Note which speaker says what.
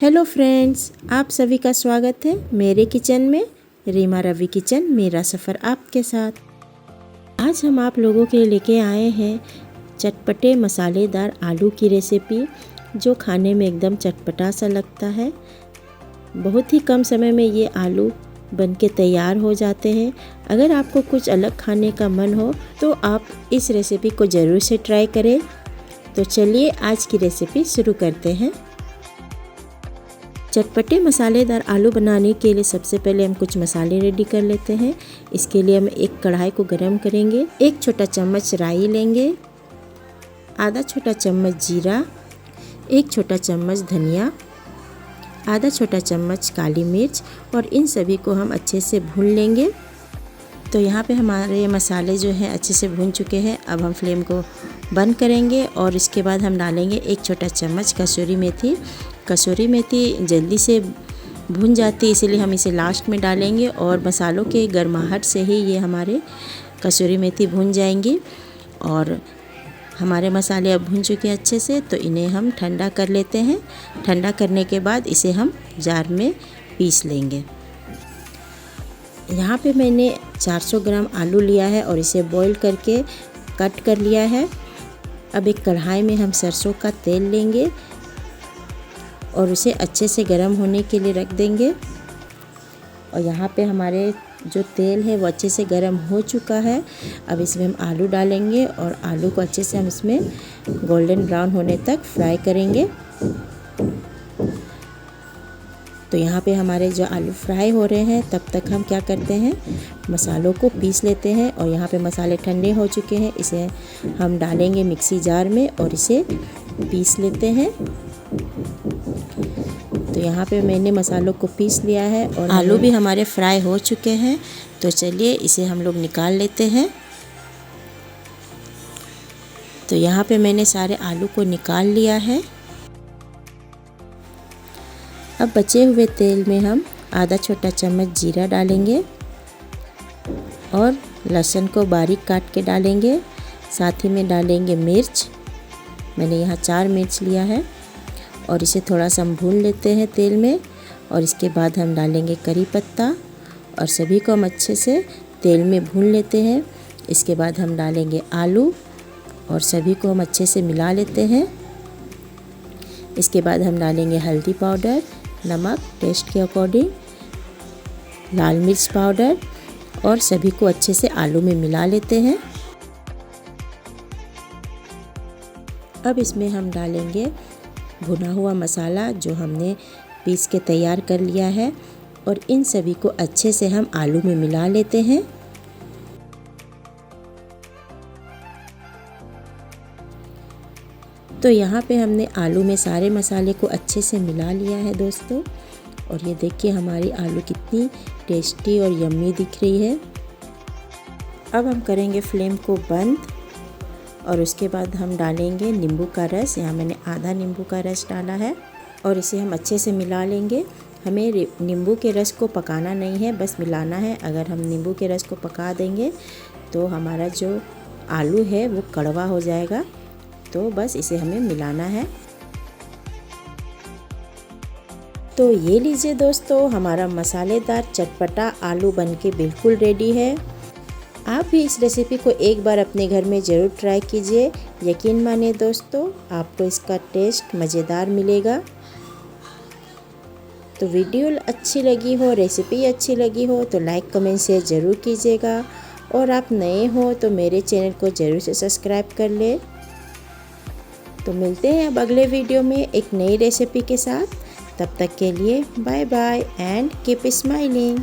Speaker 1: Hello friends, आप सभी का स्वागत है मेरे किचन में। रीमा रवि किचन, मेरा सफ़र आपके साथ। आज हम आप लोगों के लिए लेके आए हैं चटपटे मसालेदार आलू की रेसिपी, जो खाने में एकदम चटपटा सा लगता है। बहुत ही कम समय में ये आलू बनके तैयार हो जाते हैं। अगर आपको कुछ अलग खाने का मन हो तो आप इस रेसिपी को ज़रूर से ट्राई करें। तो चलिए आज की रेसिपी शुरू करते हैं। चटपटे मसालेदार आलू बनाने के लिए सबसे पहले हम कुछ मसाले रेडी कर लेते हैं। इसके लिए हम एक कढ़ाई को गरम करेंगे। एक छोटा चम्मच राई लेंगे, आधा छोटा चम्मच जीरा, एक छोटा चम्मच धनिया, आधा छोटा चम्मच काली मिर्च, और इन सभी को हम अच्छे से भून लेंगे। तो यहाँ पे हमारे मसाले जो हैं अच्छे से भून चुके हैं। अब हम फ्लेम को बंद करेंगे और इसके बाद हम डालेंगे एक छोटा चम्मच कसूरी मेथी। कसूरी मेथी जल्दी से भून जाती है, इसीलिए हम इसे लास्ट में डालेंगे और मसालों के गर्माहट से ही ये हमारे कसूरी मेथी भून जाएंगी। और हमारे मसाले अब भून चुके हैं अच्छे से, तो इन्हें हम ठंडा कर लेते हैं। ठंडा करने के बाद इसे हम जार में पीस लेंगे। यहाँ पे मैंने 400 ग्राम आलू लिया है और इसे बॉईल करके कट कर लिया है। अब एक कढ़ाई में हम सरसों का तेल लेंगे और उसे अच्छे से गर्म होने के लिए रख देंगे। और यहाँ पे हमारे जो तेल है वो अच्छे से गर्म हो चुका है। अब इसमें हम आलू डालेंगे और आलू को अच्छे से हम इसमें गोल्डन ब्राउन होने तक फ्राई करेंगे। तो यहाँ पे हमारे जो आलू फ्राई हो रहे हैं, तब तक हम क्या करते हैं, मसालों को पीस लेते हैं। और यहाँ पे मसाले ठंडे हो चुके हैं, इसे हम डालेंगे मिक्सी जार में और इसे पीस लेते हैं। तो यहाँ पे मैंने मसालों को पीस लिया है और आलू भी हमारे फ्राई हो चुके हैं। तो चलिए इसे हम लोग निकाल लेते हैं। तो यहाँ पे मैंने सारे आलू को निकाल लिया है। अब बचे हुए तेल में हम आधा छोटा चम्मच जीरा डालेंगे और लहसुन को बारीक काट के डालेंगे। साथ ही में डालेंगे मिर्च, मैंने यहाँ 4 मिर्च लिया है, और इसे थोड़ा सा हम भून लेते हैं तेल में। और इसके बाद हम डालेंगे करी पत्ता और सभी को हम अच्छे से तेल में भून लेते हैं। इसके बाद हम डालेंगे आलू और सभी को हम अच्छे से मिला लेते हैं। इसके बाद हम डालेंगे हल्दी पाउडर, नमक टेस्ट के अकॉर्डिंग, लाल मिर्च पाउडर, और सभी को अच्छे से आलू में मिला लेते हैं। अब इसमें हम डालेंगे भुना हुआ मसाला जो हमने पीस के तैयार कर लिया है, और इन सभी को अच्छे से हम आलू में मिला लेते हैं। तो यहाँ पे हमने आलू में सारे मसाले को अच्छे से मिला लिया है दोस्तों। और ये देखिए हमारी आलू कितनी टेस्टी और यम्मी दिख रही है। अब हम करेंगे फ्लेम को बंद और उसके बाद हम डालेंगे नींबू का रस। यहाँ मैंने आधा नींबू का रस डाला है और इसे हम अच्छे से मिला लेंगे। हमें नींबू के रस को पकाना नहीं है, बस मिलाना है। अगर हम नींबू के रस को पका देंगे तो हमारा जो आलू है वो कड़वा हो जाएगा। तो बस इसे हमें मिलाना है। तो ये लीजिए दोस्तों, हमारा मसालेदार चटपटा आलू बनके बिल्कुल रेडी है। आप भी इस रेसिपी को एक बार अपने घर में ज़रूर ट्राई कीजिए। यकीन मानिए दोस्तों, आपको इसका टेस्ट मज़ेदार मिलेगा। तो वीडियो अच्छी लगी हो, रेसिपी अच्छी लगी हो तो लाइक कमेंट शेयर ज़रूर कीजिएगा। और आप नए हो तो मेरे चैनल को ज़रूर से सब्सक्राइब कर ले। तो मिलते हैं अब अगले वीडियो में एक नई रेसिपी के साथ। तब तक के लिए bye bye and keep smiling.